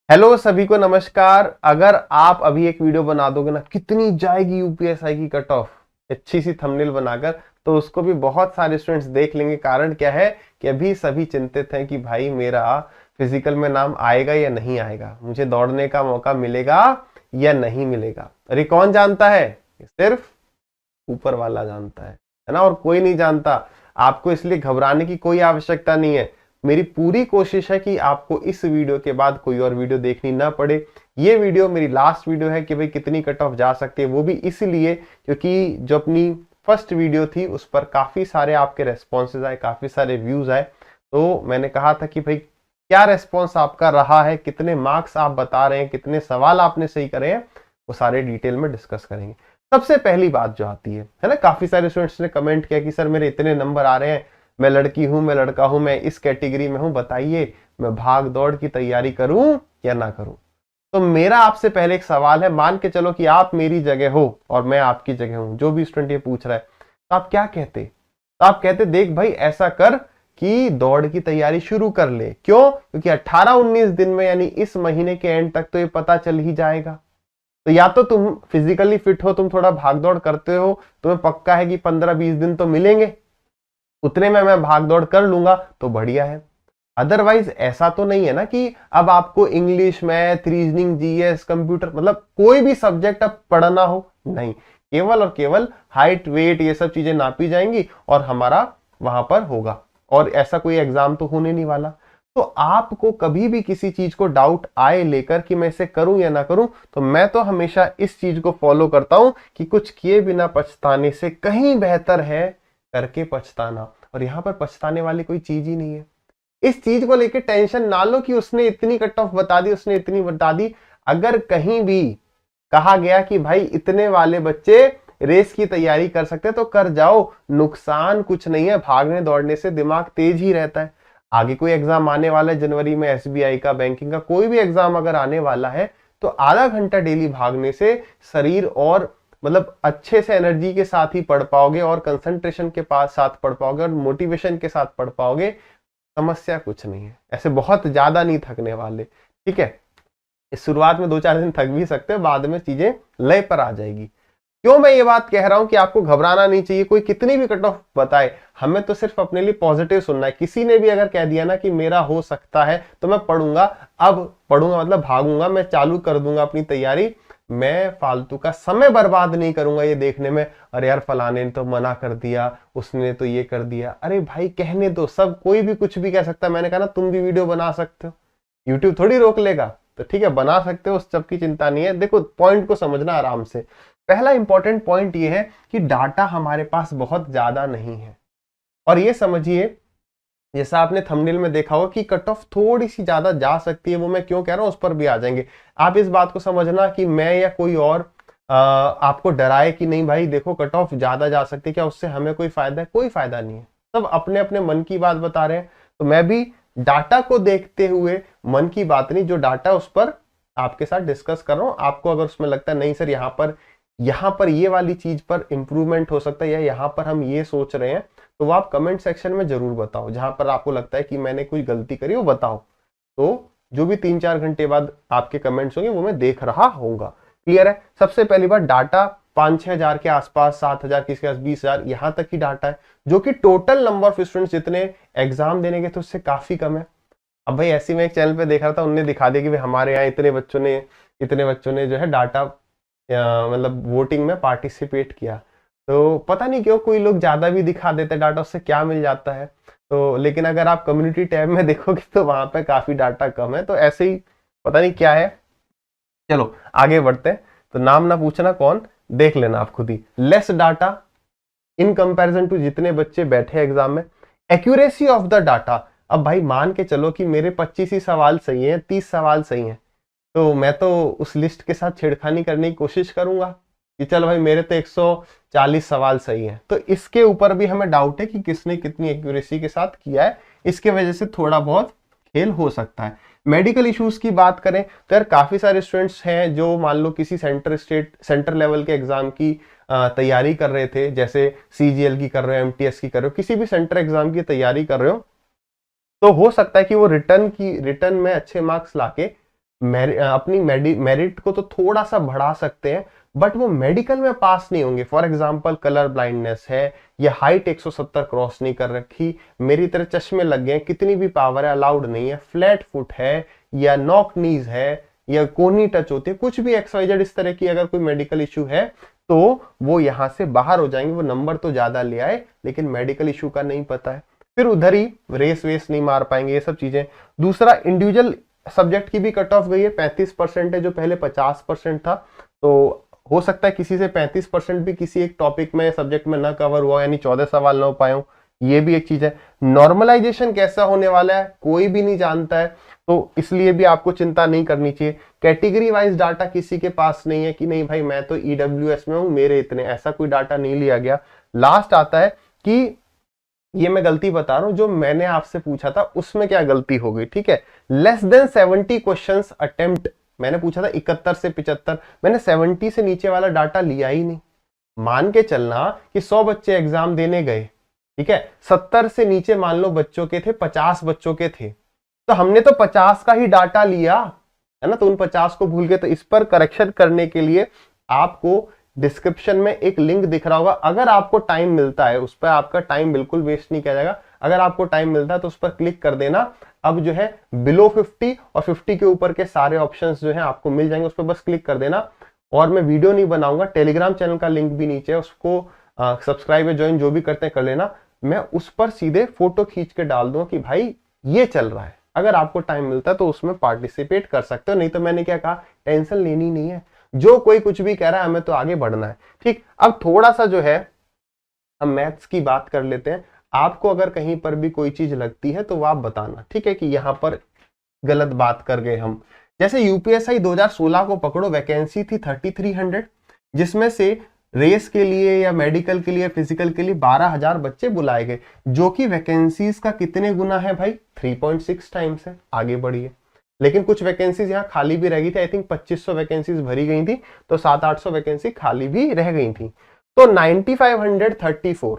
Hello सभी को नमस्कार। अगर आप अभी एक वीडियो बना दोगे ना कितनी जाएगी यूपीएसआई की कट ऑफ अच्छी सी थंबनेल बनाकर, तो उसको भी बहुत सारे स्टूडेंट्स देख लेंगे। कारण क्या है कि अभी सभी चिंतित हैं कि भाई मेरा फिजिकल में नाम आएगा या नहीं आएगा, मुझे दौड़ने का मौका मिलेगा या नहीं मिलेगा। अरे कौन जानता है? सिर्फ ऊपर वाला जानता है ना, और कोई नहीं जानता। आपको इसलिए घबराने की कोई आवश्यकता नहीं है। मेरी पूरी कोशिश है कि आपको इस वीडियो के बाद कोई और वीडियो देखनी ना पड़े। ये वीडियो मेरी लास्ट वीडियो है कि भाई कितनी कट ऑफ जा सकती है, वो भी इसलिए क्योंकि जो अपनी फर्स्ट वीडियो थी उस पर काफी सारे आपके रेस्पॉन्सेज आए, काफी सारे व्यूज आए। तो मैंने कहा था कि भाई क्या रेस्पॉन्स आपका रहा है, कितने मार्क्स आप बता रहे हैं, कितने सवाल आपने सही करे हैं, वो सारे डिटेल में डिस्कस करेंगे। सबसे पहली बात जो आती है ना, काफी सारे स्टूडेंट्स ने कमेंट किया कि सर मेरे इतने नंबर आ रहे हैं, मैं लड़की हूं, मैं लड़का हूं, मैं इस कैटेगरी में हूं, बताइए मैं भाग दौड़ की तैयारी करूं या ना करूं। तो मेरा आपसे पहले एक सवाल है, मान के चलो कि आप मेरी जगह हो और मैं आपकी जगह हूं, जो भी स्टूडेंट ये पूछ रहा है, तो आप क्या कहते? तो आप कहते देख भाई ऐसा कर कि दौड़ की तैयारी शुरू कर ले। क्यों? क्योंकि 18-19 दिन में यानी इस महीने के एंड तक तो ये पता चल ही जाएगा। तो या तो तुम फिजिकली फिट हो, तुम थोड़ा भाग दौड़ करते हो, तुम्हें पक्का है कि 15-20 दिन तो मिलेंगे, उतने में मैं भाग दौड़ कर लूंगा तो बढ़िया है। अदरवाइज ऐसा तो नहीं है ना कि अब आपको English, math, reasoning, GS, computer, मतलब कोई भी सब्जेक्ट अब पढ़ना हो, नहीं, केवल और केवल हाइट, वेट, ये सब चीजें नापी जाएंगी और हमारा वहां पर होगा, और ऐसा कोई एग्जाम तो होने नहीं वाला। तो आपको कभी भी किसी चीज को डाउट आए लेकर कि मैं इसे करूं या ना करूं, तो मैं तो हमेशा इस चीज को फॉलो करता हूं कि कुछ किए बिना पछताने से कहीं बेहतर है करके पछताना। और यहां पर पछताने वाली कोई चीज ही नहीं है। इस चीज को लेकर टेंशन ना लो कि उसने इतनी कट ऑफ बता दी, उसने इतनी बता दी। अगर कहीं भी कहा गया कि भाई इतने वाले बच्चे रेस की तैयारी कर सकते हैं तो कर जाओ, नुकसान कुछ नहीं है, भागने दौड़ने से दिमाग तेज ही रहता है। आगे कोई एग्जाम आने वाला है जनवरी में, एसबीआई का, बैंकिंग का, कोई भी एग्जाम अगर आने वाला है, तो आधा घंटा डेली भागने से शरीर और मतलब अच्छे से एनर्जी के साथ ही पढ़ पाओगे और कंसंट्रेशन के पास साथ पढ़ पाओगे और मोटिवेशन के साथ पढ़ पाओगे। समस्या कुछ नहीं है, ऐसे बहुत ज्यादा नहीं थकने वाले। ठीक है, इस शुरुआत में 2-4 दिन थक भी सकते हैं, बाद में चीजें लय पर आ जाएगी। क्यों मैं ये बात कह रहा हूं कि आपको घबराना नहीं चाहिए, कोई कितनी भी कट ऑफ बताए, हमें तो सिर्फ अपने लिए पॉजिटिव सुनना है। किसी ने भी अगर कह दिया ना कि मेरा हो सकता है तो मैं पढ़ूंगा, अब पढ़ूंगा मतलब भागूंगा, मैं चालू कर दूंगा अपनी तैयारी, मैं फालतू का समय बर्बाद नहीं करूंगा ये देखने में अरे यार फलाने ने तो मना कर दिया, उसने तो ये कर दिया। अरे भाई कहने दो, सब कोई भी कुछ भी कह सकता है। मैंने कहा ना तुम भी वीडियो बना सकते हो, यूट्यूब थोड़ी रोक लेगा। तो ठीक है, बना सकते हो, उस सब की चिंता नहीं है। देखो पॉइंट को समझना आराम से। पहला इंपॉर्टेंट पॉइंट ये है कि डाटा हमारे पास बहुत ज्यादा नहीं है। और ये समझिए, जैसा आपने थंबनेल में देखा होगा कि कट ऑफ थोड़ी सी ज्यादा जा सकती है, वो मैं क्यों कह रहा हूं उस पर भी आ जाएंगे। आप इस बात को समझना कि मैं या कोई और आपको डराए कि नहीं भाई देखो कट ऑफ ज्यादा जा सकती है, क्या उससे हमें कोई फायदा है? कोई फायदा नहीं है। सब अपने अपने मन की बात बता रहे हैं। तो मैं भी डाटा को देखते हुए, मन की बात नहीं, जो डाटा उस पर आपके साथ डिस्कस कर रहा हूं। आपको अगर उसमें लगता है नहीं सर यहाँ पर ये वाली चीज पर इंप्रूवमेंट हो सकता है या यहाँ पर हम ये सोच रहे हैं, तो वो आप कमेंट सेक्शन में जरूर बताओ। जहां पर आपको लगता है कि मैंने कोई गलती करी वो बताओ। तो जो भी 3-4 घंटे बाद आपके कमेंट्स होंगे वो मैं देख रहा होऊंगा। क्लियर है? सबसे पहली बात, डाटा 5-6 हजार के आसपास, 7,000, किसी के पास 20,000, यहां तक ही डाटा है, जो कि टोटल नंबर ऑफ स्टूडेंट्स जितने एग्जाम देने के थे उससे काफी कम है। अब भाई ऐसे मैं एक चैनल पे देख रहा था, उनने दिखा दिया कि भाई हमारे यहाँ इतने बच्चों ने जो है डाटा मतलब वोटिंग में पार्टिसिपेट किया। तो पता नहीं क्यों कोई लोग ज्यादा भी दिखा देते डाटा, उससे क्या मिल जाता है। तो लेकिन अगर आप कम्युनिटी टैब में देखोगे तो वहां पे काफी डाटा कम है। तो ऐसे ही पता नहीं क्या है। चलो आगे बढ़ते हैं। तो नाम ना पूछना कौन, देख लेना आप खुद ही। Less data in comparison to जितने बच्चे बैठे एग्जाम में। एक्यूरेसी ऑफ द डाटा, अब भाई मान के चलो कि मेरे 25 ही सवाल सही हैं, 30 सवाल सही हैं, तो मैं तो उस लिस्ट के साथ छेड़खानी करने की कोशिश करूंगा कि चल भाई मेरे तो 140 सवाल सही हैं। तो इसके ऊपर भी हमें डाउट है कि किसने कितनी एक्यूरेसी के साथ किया है, इसके वजह से थोड़ा बहुत खेल हो सकता है। मेडिकल इश्यूज की बात करें तो यार काफी सारे स्टूडेंट्स हैं जो मान लो किसी सेंटर लेवल के एग्जाम की तैयारी कर रहे थे, जैसे सीजीएल की कर रहे हो, एमटीएस की कर रहे हो, किसी भी सेंटर एग्जाम की तैयारी कर रहे हो, तो हो सकता है कि वो रिटर्न में अच्छे मार्क्स लाके अपनी मेरिट को तो थोड़ा सा बढ़ा सकते हैं, बट वो मेडिकल में पास नहीं होंगे। फॉर एग्जांपल कलर ब्लाइंडनेस है, या हाइट 170 क्रॉस नहीं कर रखी, मेरी तरह चश्मे लग गए, कितनी भी पावर है अलाउड नहीं है, फ्लैट फुट है, या नॉक नीज है, या कोनी टच होती है, कुछ भी एक्सवाइजेड इस तरह की अगर कोई मेडिकल इशू है तो वो यहां से बाहर हो जाएंगे। वो नंबर तो ज्यादा ले आए लेकिन मेडिकल इशू का नहीं पता है, फिर उधर ही रेस वेस नहीं मार पाएंगे, ये सब चीजें। दूसरा, इंडिविजुअल सब्जेक्ट की भी कट ऑफ गई है, 35% है जो पहले 50% था। तो हो सकता है किसी से 35% भी किसी एक टॉपिक में सब्जेक्ट में ना कवर हुआ, यानी 14 सवाल ना हो पाए, ये भी एक चीज है। नॉर्मलाइजेशन कैसा होने वाला है कोई भी नहीं जानता है, तो इसलिए भी आपको चिंता नहीं करनी चाहिए। कैटेगरी वाइज डाटा किसी के पास नहीं है कि नहीं भाई मैं तो ईडब्ल्यूएस में हूं मेरे इतने, ऐसा कोई डाटा नहीं लिया गया। लास्ट आता है कि ये मैं गलती बता रहा हूं, जो मैंने आपसे पूछा था उसमें क्या गलती हो गई, ठीक है। लेस देन 70 क्वेश्चंस अटेम्प्ट, मैंने पूछा था 71 से 75, मैंने 70 से नीचे वाला डाटा लिया ही नहीं। मान के चलना कि 100 बच्चे एग्जाम देने गए, ठीक है, 70 से नीचे मान लो बच्चों के थे, 50 बच्चों के थे, तो हमने तो 50 का ही डाटा लिया है ना, तो उन 50 को भूल गए। तो इस पर करेक्शन करने के लिए आपको डिस्क्रिप्शन में एक लिंक दिख रहा होगा, अगर आपको टाइम मिलता है उस पर, आपका टाइम बिल्कुल वेस्ट नहीं किया जाएगा, अगर आपको टाइम मिलता है तो उस पर क्लिक कर देना। अब जो है बिलो 50 और 50 के ऊपर के सारे ऑप्शंस जो है आपको मिल जाएंगे, उस पर बस क्लिक कर देना। और मैं वीडियो नहीं बनाऊंगा, टेलीग्राम चैनल का लिंक भी नीचे है, उसको सब्सक्राइब या ज्वाइन जो भी करते हैं कर लेना। मैं उस पर सीधे फोटो खींच के डाल दूंगा कि भाई ये चल रहा है, अगर आपको टाइम मिलता है तो उसमें पार्टिसिपेट कर सकते हो, नहीं तो मैंने क्या कहा, टेंशन लेनी नहीं है, जो कोई कुछ भी कह रहा है हमें तो आगे बढ़ना है। ठीक, अब थोड़ा सा जो है हम मैथ्स की बात कर लेते हैं। आपको अगर कहीं पर भी कोई चीज लगती है तो वो आप बताना, ठीक है, कि यहां पर गलत बात कर गए हम। जैसे यूपीएसआई 2016 को पकड़ो, वैकेंसी थी 3300, जिसमें से रेस के लिए या मेडिकल के लिए फिजिकल के लिए 12,000 बच्चे बुलाए गए, जो कि वैकेंसीज का कितने गुना है भाई, 3.6 टाइम्स है। आगे बढ़िए, लेकिन कुछ वैकेंसीज यहाँ खाली भी रह गई थी, आई थिंक 2500 वैकेंसीज भरी गई थी, तो 700-800 वैकेंसी खाली भी रह गई थी। तो 9534,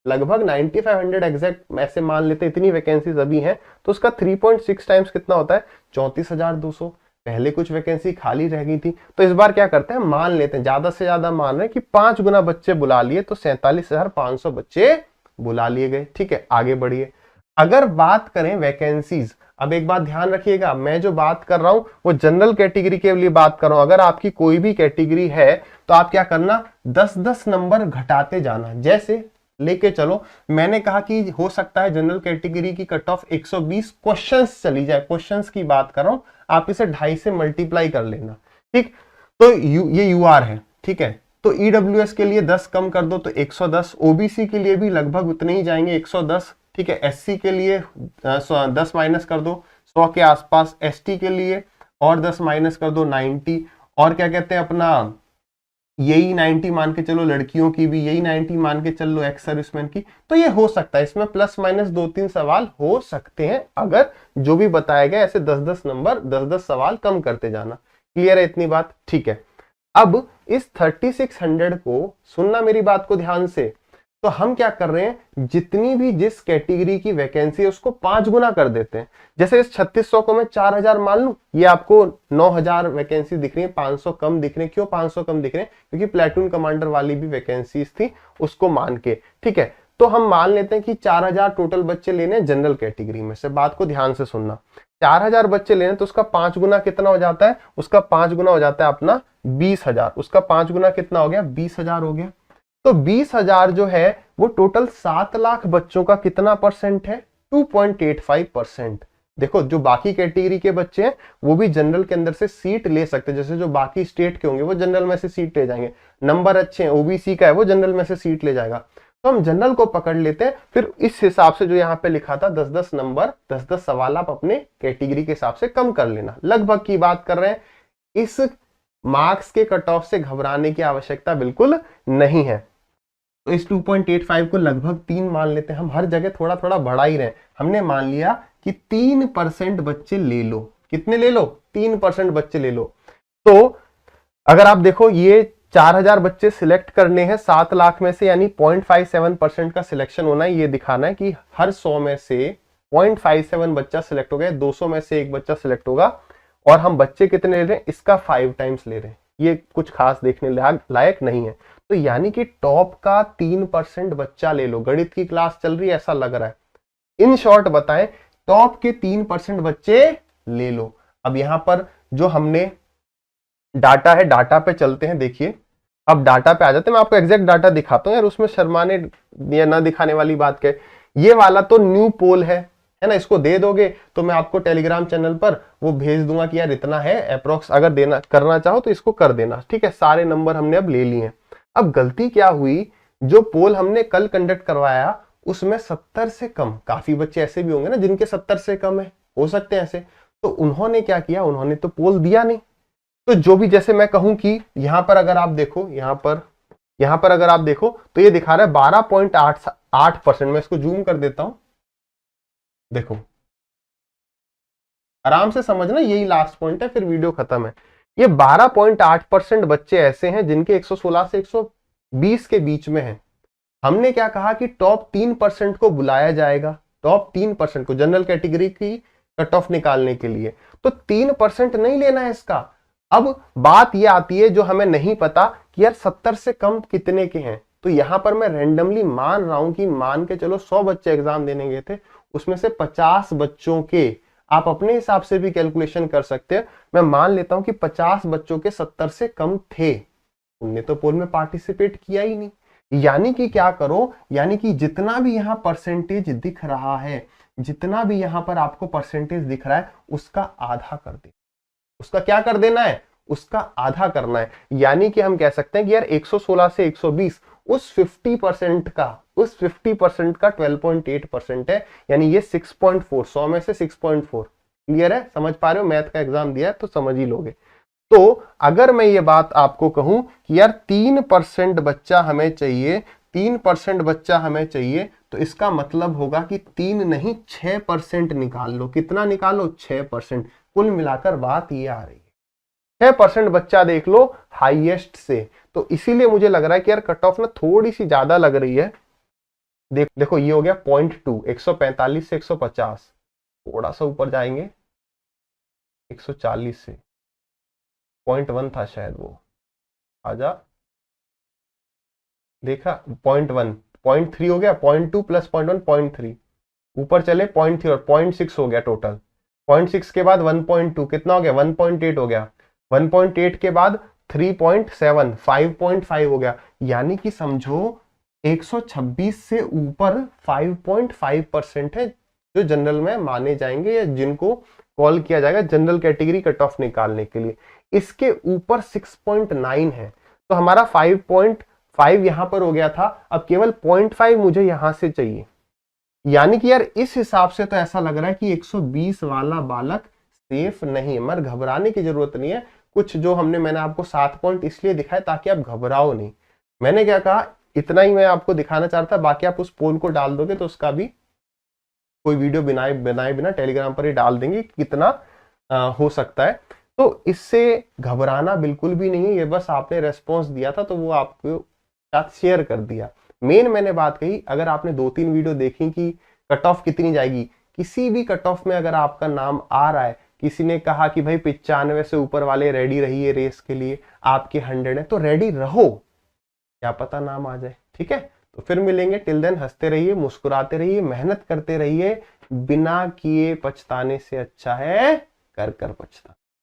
लगभग 9500 एग्जैक्ट ऐसे मान लेते, इतनी वैकेंसीज अभी हैं, तो उसका 3.6 टाइम्स कितना होता है, 34,200। पहले कुछ वैकेंसी खाली रह गई थी, तो इस बार क्या करते हैं, मान लेते हैं, ज्यादा से ज्यादा मान रहे हैं कि 5 गुना बच्चे बुला लिए, तो 47,500 बच्चे बुला लिए गए। ठीक है, आगे बढ़िए। अगर बात करें वैकेंसीज, अब एक बात ध्यान रखिएगा, मैं जो बात कर रहा हूं वो जनरल कैटेगरी के लिए बात कर रहा हूं। अगर आपकी कोई भी कैटेगरी है तो आप क्या करना, 10-10 नंबर घटाते जाना। जैसे लेके चलो, मैंने कहा कि हो सकता है जनरल कैटेगरी की कट ऑफ 120 क्वेश्चंस चली जाए, क्वेश्चंस की बात कर रहा हूं, आप इसे 2.5 से मल्टीप्लाई कर लेना। ठीक, तो ये यूआर है, ठीक है, तो ईडब्ल्यूएस के लिए 10 कम कर दो तो 110, ओबीसी के लिए भी लगभग उतने ही जाएंगे, 110। ठीक है, एससी के लिए 10 माइनस कर दो, 100 के आसपास, एसटी के लिए और 10 माइनस कर दो, 90, और क्या कहते हैं अपना, यही 90 मान के चलो, लड़कियों की भी यही 90 मान के चल लो, एक्स सर्विसमैन की। तो ये हो सकता है, इसमें प्लस माइनस 2-3 सवाल हो सकते हैं, अगर जो भी बताया गया ऐसे 10-10 नंबर 10-10 सवाल कम करते जाना। क्लियर है इतनी बात? ठीक है, अब इस 3600 को सुनना मेरी बात को ध्यान से, तो हम क्या कर रहे हैं, जितनी भी जिस कैटेगरी की वैकेंसी है उसको 5 गुना कर देते हैं। जैसे इस 3600 को मैं 4000 मान लूं, ये आपको 9000 वैकेंसी दिख रही है, 500 कम दिख रहे हैं। क्यों 500 कम दिख रहे हैं? क्योंकि प्लेटून कमांडर वाली भी वैकेंसीज थी, उसको मान के। ठीक है, तो हम मान लेते हैं कि 4000 टोटल बच्चे लेने हैं जनरल कैटेगरी में से। बात को ध्यान से सुनना, 4000 बच्चे लेने तो उसका 5 गुना कितना हो जाता है, उसका 5 गुना हो जाता है अपना 20,000, उसका 5 गुना कितना हो गया, 20,000 हो गया। तो 20,000 जो है वो टोटल 7 लाख बच्चों का कितना परसेंट है, 2.85%। देखो, जो बाकी कैटेगरी के बच्चे हैं वो भी जनरल के अंदर से सीट ले सकते हैं, जैसे जो बाकी स्टेट के होंगे वो जनरल में से सीट ले जाएंगे, नंबर अच्छे हैं, ओबीसी का है वो जनरल में से सीट ले जाएगा। तो हम जनरल को पकड़ लेते हैं, फिर इस हिसाब से जो यहाँ पे लिखा था 10-10 नंबर 10-10 सवाल आप अपने कैटेगरी के हिसाब से कम कर लेना, लगभग की बात कर रहे हैं। इस मार्क्स के कट ऑफ से घबराने की आवश्यकता बिल्कुल नहीं है। तो इस 2.85 को लगभग 3 मान लेते हैं हम, हर जगह थोड़ा थोड़ा बढ़ा ही रहे। हमने मान लिया कि 3% बच्चे ले लो, कितने ले लो, 3% बच्चे ले लो। तो अगर आप देखो, ये 4000 बच्चे सिलेक्ट करने हैं 7 लाख में से, यानी 0.57% का सिलेक्शन होना है। ये दिखाना है कि हर 100 में से 0.57 बच्चा सिलेक्ट हो गया, 200 में से एक बच्चा सिलेक्ट होगा। और हम बच्चे कितने ले रहे हैं, इसका 5 टाइम्स ले रहे हैं। ये कुछ खास देखने लायक नहीं है। तो यानी कि टॉप का 3% बच्चा ले लो, गणित की क्लास चल रही है ऐसा लग रहा है। इन शॉर्ट बताएं, टॉप के 3% बच्चे ले लो। अब यहां पर जो हमने डाटा है, डाटा पे चलते हैं। देखिए अब डाटा पे आ जाते हैं, मैं आपको एग्जैक्ट डाटा दिखाता हूं यार, उसमें शर्माने या ना दिखाने वाली बात क्या है। ये वाला तो न्यू पोल है ना, इसको दे दोगे तो मैं आपको टेलीग्राम चैनल पर वो भेज दूंगा कि यार इतना है अप्रोक्स, अगर देना करना चाहो तो इसको कर देना, ठीक है। सारे नंबर हमने अब ले लिए। अब गलती क्या हुई, जो पोल हमने कल कंडक्ट करवाया उसमें 70 से कम, काफी बच्चे ऐसे भी होंगे ना जिनके 70 से कम है, हो सकते हैं ऐसे, तो उन्होंने क्या किया, उन्होंने तो पोल दिया नहीं। तो जो भी, जैसे मैं कहूं कि यहां पर अगर आप देखो, यहां पर अगर आप देखो तो ये दिखा रहा है 12.88%। मैं इसको जूम कर देता हूं, देखो आराम से समझना, यही लास्ट पॉइंट है, फिर वीडियो खत्म है। ये 12.8% बच्चे ऐसे हैं जिनके 116 से 120 के बीच में है। हमने क्या कहा कि टॉप 3% को बुलाया जाएगा, टॉप 3% को जनरल कैटेगरी की कट ऑफ निकालने के लिए। तो 3% नहीं लेना है इसका। अब बात यह आती है जो हमें नहीं पता कि यार 70 से कम कितने के हैं। तो यहां पर मैं रैंडमली मान रहा हूं कि मान के चलो 100 बच्चे एग्जाम देने गए थे, उसमें से 50 बच्चों के, आप अपने हिसाब से भी कैलकुलेशन कर सकते हैं, मैं मान लेता हूं कि 50 बच्चों के 70 से कम थे, उनने तो पोल में पार्टिसिपेट किया ही नहीं। यानी कि क्या करो, यानी कि जितना भी यहां परसेंटेज दिख रहा है, जितना भी यहां पर आपको परसेंटेज दिख रहा है, उसका आधा कर दे, उसका क्या कर देना है, उसका आधा करना है। यानी कि हम कह सकते हैं कि यार 116 से 120 उस 50% का, उस 50% का 12.8% है, यानी ये 6.4, 100 में से 6.4। क्लियर है, समझ पा रहे हो, मैथ का एग्जाम दिया है तो समझ ही लोगे। तो अगर मैं ये बात आपको कहूं कि यार 3% बच्चा हमें चाहिए, 3% बच्चा हमें चाहिए, तो इसका मतलब होगा कि 3 नहीं 6% निकाल लो। कितना निकालो, 6%। कुल मिलाकर बात ये आ रही है 6% बच्चा देख लो हाईएस्ट से। तो इसीलिए मुझे लग रहा है कि यार कट ऑफ ना थोड़ी सी ज्यादा लग रही है। देखो ये हो गया 0.2, 145 से 150, थोड़ा सा ऊपर जाएंगे 140 से, 0.1 था शायद वो, आजा देखा 0.1, 0.3 हो गया, 0.2 प्लस 0.1 0.3, ऊपर चले 0.3 और 0.6 हो गया टोटल। 0.6 के बाद 1.2 कितना हो गया, 1.8 हो गया। 1.8 के बाद 3.7, 5.5 हो गया। यानी कि समझो 126 से ऊपर 5.5% है जो जनरल में माने जाएंगे या जिनको कॉल किया जाएगा जनरल कैटेगरी कट ऑफ निकालने के लिए। इसके ऊपर 6.9 है, तो हमारा 5.5 यहां पर हो गया था, अब केवल 0.5 मुझे यहां से चाहिए। यानी कि यार इस हिसाब से तो ऐसा लग रहा है कि 120 वाला बालक सेफ नहीं है, मगर घबराने की जरूरत नहीं है। कुछ जो मैंने आपको 7 पॉइंट इसलिए दिखाए ताकि आप घबराओ नहीं। मैंने क्या कहा, इतना ही मैं आपको दिखाना चाहता, बाकी आप उस पोल को डाल दोगे तो उसका भी कोई वीडियो बनाए बिना टेलीग्राम पर ही डाल देंगे कितना हो सकता है। तो इससे घबराना बिल्कुल भी नहीं है, ये बस आपने रेस्पॉन्स दिया था तो वो आपको साथ शेयर कर दिया। मेन मैंने बात कही, अगर आपने 2-3 वीडियो देखी कि कट ऑफ कितनी जाएगी, किसी भी कट ऑफ में अगर आपका नाम आ रहा है, किसी ने कहा कि भाई 95 से ऊपर वाले रेडी रहिए रेस के लिए, आपके 100 है तो रेडी रहो, क्या पता नाम आ जाए। ठीक है, तो फिर मिलेंगे, टिल देन हंसते रहिए, मुस्कुराते रहिए, मेहनत करते रहिए। बिना किए पछताने से अच्छा है कर कर पछताना।